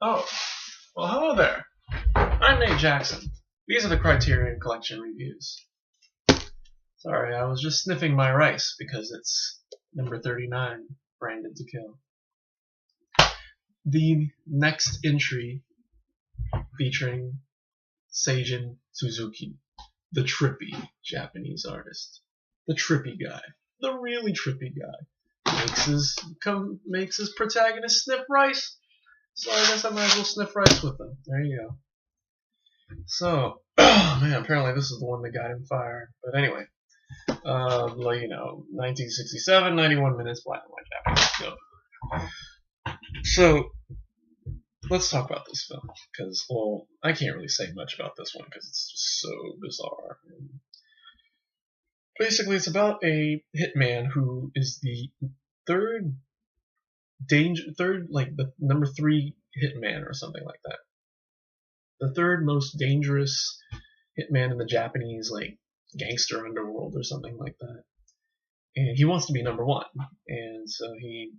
Oh, well, hello there. I'm Nate Jackson. These are the Criterion Collection reviews. Sorry, I was just sniffing my rice because it's number 39, Branded to Kill. The next entry featuring Seijin Suzuki, the trippy Japanese artist. The trippy guy. The really trippy guy. Makes his protagonist sniff rice. So I guess I might as well sniff rice with them. There you go. So, man, apparently this is the one that got him fired. But anyway, 1967, 91 minutes, black and white Japanese. Go. So, let's talk about this film. Because, well, I can't really say much about this one because it's just so bizarre. And basically, it's about a hitman who is the third, the number 3 hitman or something like that. The third most dangerous hitman in the Japanese, gangster underworld or something like that. And he wants to be number 1. And so he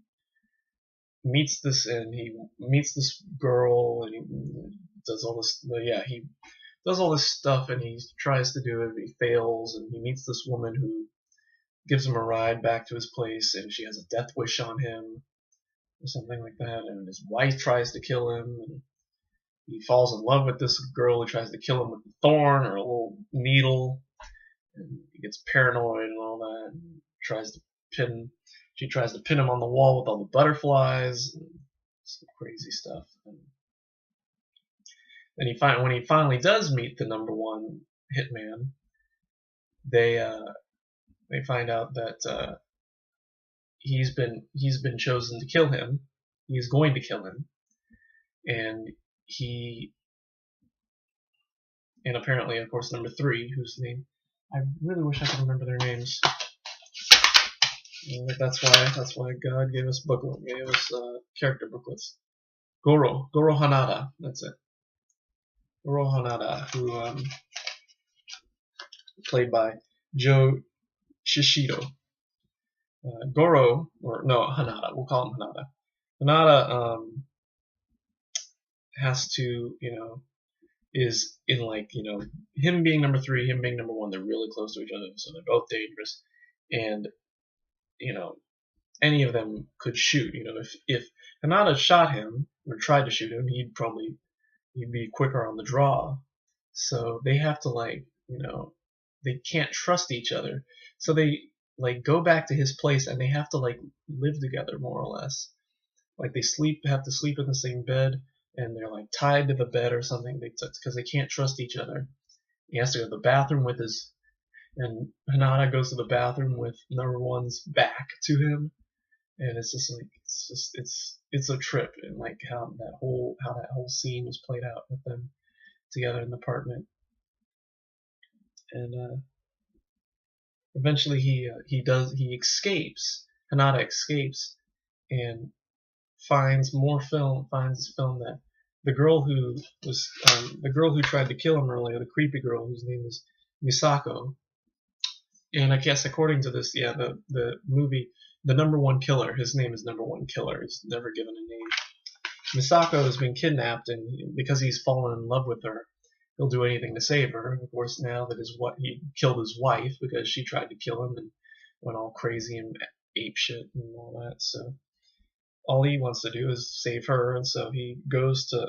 meets this girl, and he does all this. He does all this stuff, and he tries to do it, but he fails. And he meets this woman who gives him a ride back to his place, and she has a death wish on him or something like that. And his wife tries to kill him, and he falls in love with this girl who tries to kill him with a thorn or a little needle, and he gets paranoid and all that. And she tries to pin him on the wall with all the butterflies and some crazy stuff. And then when he finally does meet the number 1 hitman, they find out that he's been chosen to kill him. He's going to kill him, and apparently, of course, number 3, whose name I really wish I could remember their names. And that's why God gave us character booklets. Goro Hanada, that's it. Goro Hanada, who played by Joe Shishido. Hanada. We'll call him Hanada. Hanada has to, is in him being number 3, him being number 1. They're really close to each other, so they're both dangerous. And any of them could shoot. If Hanada shot him or tried to shoot him, he'd be quicker on the draw. So they have to they can't trust each other. So they go back to his place, and they have to live together more or less. They have to sleep in the same bed, and they're tied to the bed or something because they can't trust each other. He has to go to the bathroom and Hanada goes to the bathroom with number 1's back to him, and it's a trip. And how that whole scene was played out with them together in the apartment. And eventually he escapes. Hanada escapes and finds this film that the girl who tried to kill him earlier, the creepy girl whose name is Misako. And I guess according to this, the movie, the number 1 killer, his name is number 1 killer. He's never given a name. Misako has been kidnapped, and because he's fallen in love with her, he'll do anything to save her. And of course, now that he killed his wife because she tried to kill him and went all crazy and ape shit and all that. So all he wants to do is save her, and so he goes to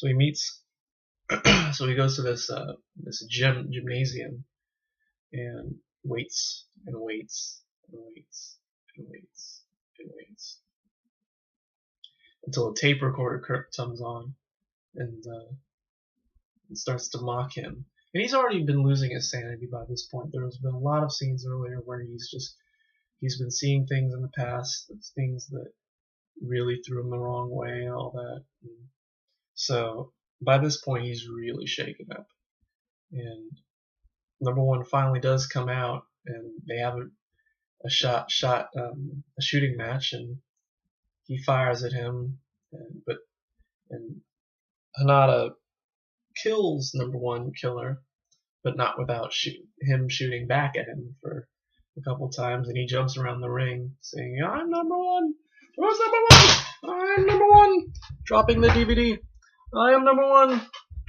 he goes to this gymnasium and waits and waits and waits and waits and waits until a tape recorder comes on and starts to mock him. And he's already been losing his sanity by this point. There's been a lot of scenes earlier where he's been seeing things in the past, things that really threw him the wrong way and all that. And so by this point, he's really shaken up. And number 1 finally does come out, and they have a shooting match, and he fires at him, and Hanada kills number 1 killer, but not without him shooting back at him for a couple times, and he jumps around the ring saying, "I'm number 1." Who's number one? I'm number one. Dropping the DVD. I am number one.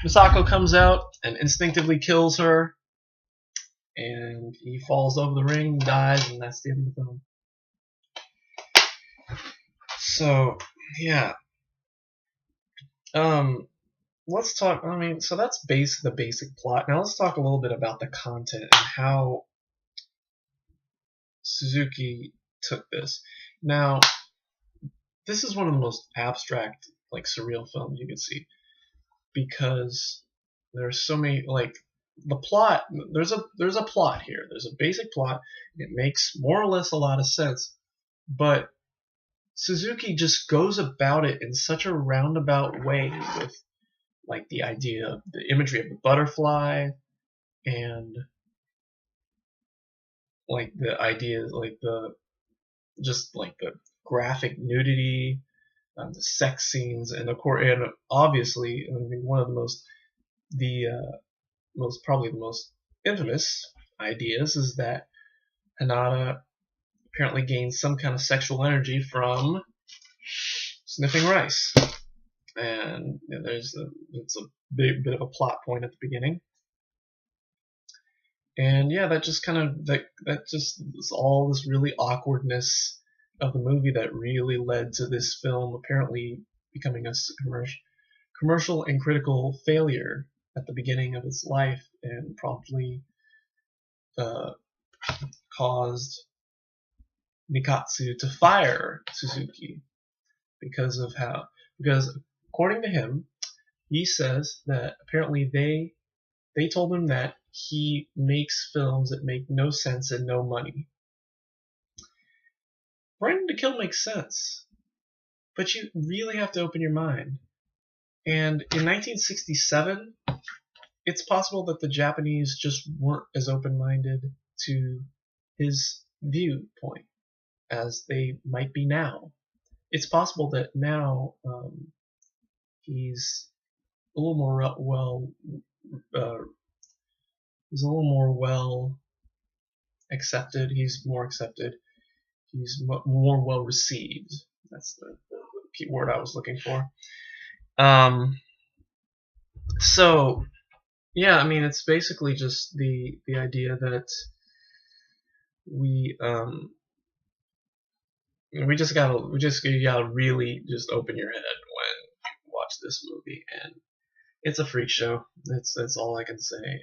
Misako comes out and instinctively kills her, and he falls over the ring, dies, and that's the end of the film. So, yeah. Let's talk. I mean, so that's the basic plot. Now let's talk a little bit about the content and how Suzuki took this. Now, this is one of the most abstract, like, surreal films you could see, because there's so many, like, the plot. There's a plot here. There's a basic plot. It makes more or less a lot of sense, but Suzuki just goes about it in such a roundabout way with, like, the idea, the imagery of the butterfly, and like the idea, like the graphic nudity, the sex scenes, and and obviously, I mean, one of probably the most infamous ideas is that Hanada apparently gains some kind of sexual energy from sniffing rice. And it's a bit of a plot point at the beginning. And yeah, that just kind of that just is all this really awkwardness of the movie that really led to this film apparently becoming a commercial and critical failure at the beginning of its life, and promptly caused Nikatsu to fire Suzuki because according to him, he says that apparently they told him that he makes films that make no sense and no money. Brandon to Kill makes sense, but you really have to open your mind. And in 1967, it's possible that the Japanese just weren't as open-minded to his viewpoint as they might be now. It's possible that now he's a little more well accepted. He's more accepted. He's more well received. That's the key word I was looking for. So yeah, I mean, it's basically just the idea that you gotta really just open your head when you watch this movie, and it's a freak show. That's all I can say.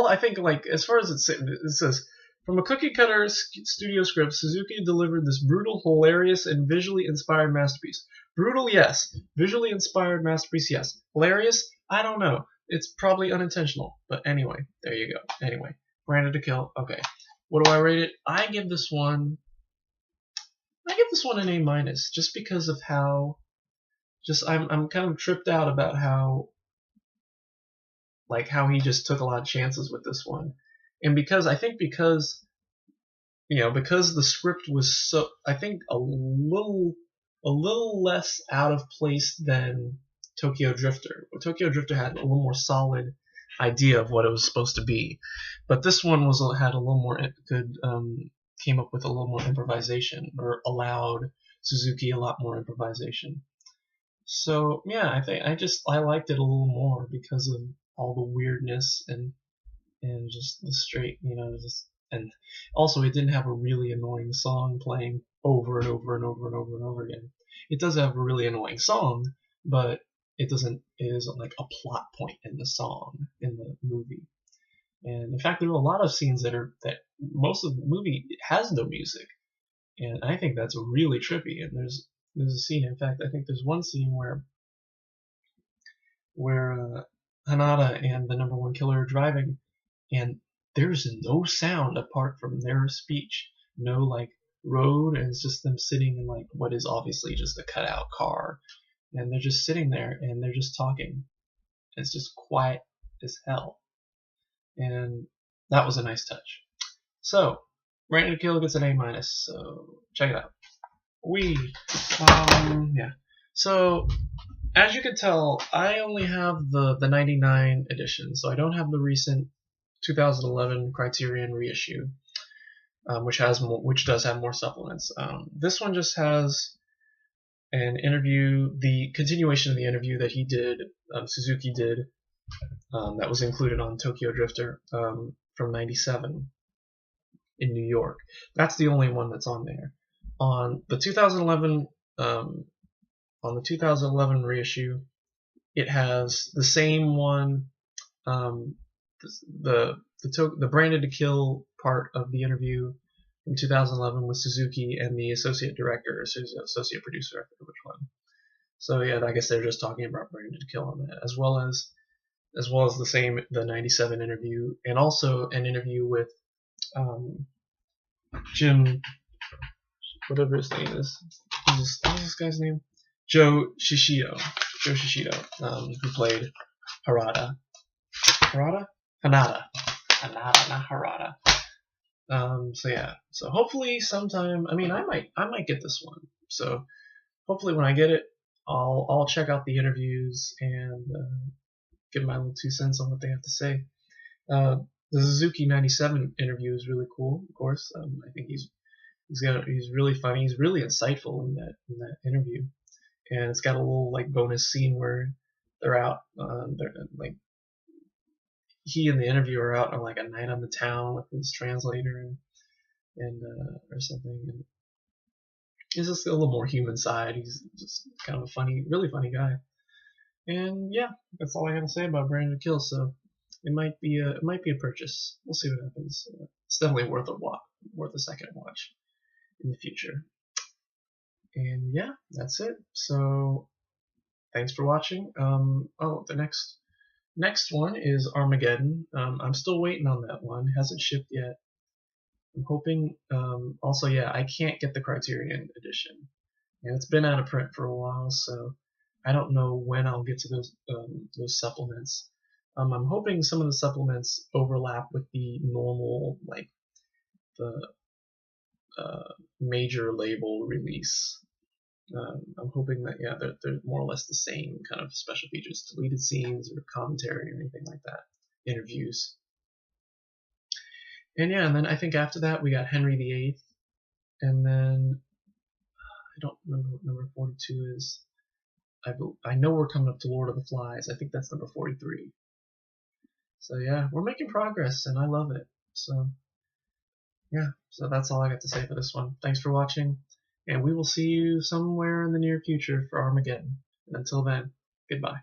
I think, like, as far as it says, from a cookie cutter studio script, Suzuki delivered this brutal, hilarious, and visually inspired masterpiece. Brutal, yes. Visually inspired masterpiece, yes. Hilarious, I don't know. It's probably unintentional, but anyway, there you go. Anyway, Brandon to Kill. Okay, what do I rate it? I give this one an A-, just because of how, I'm kind of tripped out about how he just took a lot of chances with this one, and because the script was so, I think, a little less out of place than Tokyo Drifter. Tokyo Drifter had a little more solid idea of what it was supposed to be, but this one had a little more came up with a little more improvisation, or allowed Suzuki a lot more improvisation. So yeah, I liked it a little more because of all the weirdness and just the straight, and also it didn't have a really annoying song playing over and over and over and over and over again. It does have a really annoying song, but it isn't like a plot point in the song in the movie. And in fact, there are a lot of scenes that most of the movie has no music, and I think that's really trippy. And there's a scene, in fact, I think there's one scene where Hanada and the number one killer are driving, and there's no sound apart from their speech. No, like, road, and it's just them sitting in, like, what is obviously just a cutout car, and they're just sitting there and they're just talking. It's just quiet as hell, and that was a nice touch. So Brandon to Kill gets an A-, so check it out. Yeah. So as you can tell, I only have the 99 edition, so I don't have the recent 2011 Criterion reissue. which does have more supplements. This one just has an interview, the continuation of the interview that he did, Suzuki did, that was included on Tokyo Drifter from '97 in New York. That's the only one that's on there. On the 2011 reissue, it has the same one, um, the Branded to Kill part of the interview from 2011 with Suzuki and the associate director, or associate producer, I forget which one. So yeah, I guess they're just talking about Branded to Kill on that, as well as the '97 interview, and also an interview with Jim, whatever his name is. What's this guy's name? Joe Shishido, who played Harada. Hanada, not Harada. So yeah, so hopefully sometime. I mean, I might get this one. So hopefully when I get it, I'll check out the interviews and give my little 2 cents on what they have to say. The Suzuki '97 interview is really cool. Of course, I think he's really funny. He's really insightful in that interview, and it's got a little like bonus scene where they're out. They're like he and the interviewer are out on like a night on the town with his translator and or something. And he's just a little more human side. He's just kind of a really funny guy. And yeah, that's all I have to say about Branded to Kill. So it might be a purchase. We'll see what happens. It's definitely worth a second watch in the future. And yeah, that's it. So thanks for watching. The next one is Armageddon. I'm still waiting on that one. It hasn't shipped yet. I'm hoping. Also, yeah, I can't get the Criterion edition, and it's been out of print for a while, so I don't know when I'll get to those supplements. I'm hoping some of the supplements overlap with the normal, like the major label release. I'm hoping that they're more or less the same kind of special features, deleted scenes or commentary or anything like that, interviews. And yeah, and then I think after that we got Henry VIII, and then I don't remember what number 42 is. I know we're coming up to Lord of the Flies. I think that's number 43. So yeah, we're making progress, and I love it. So yeah, so that's all I got to say for this one. Thanks for watching, and we will see you somewhere in the near future for Armageddon. And until then, goodbye.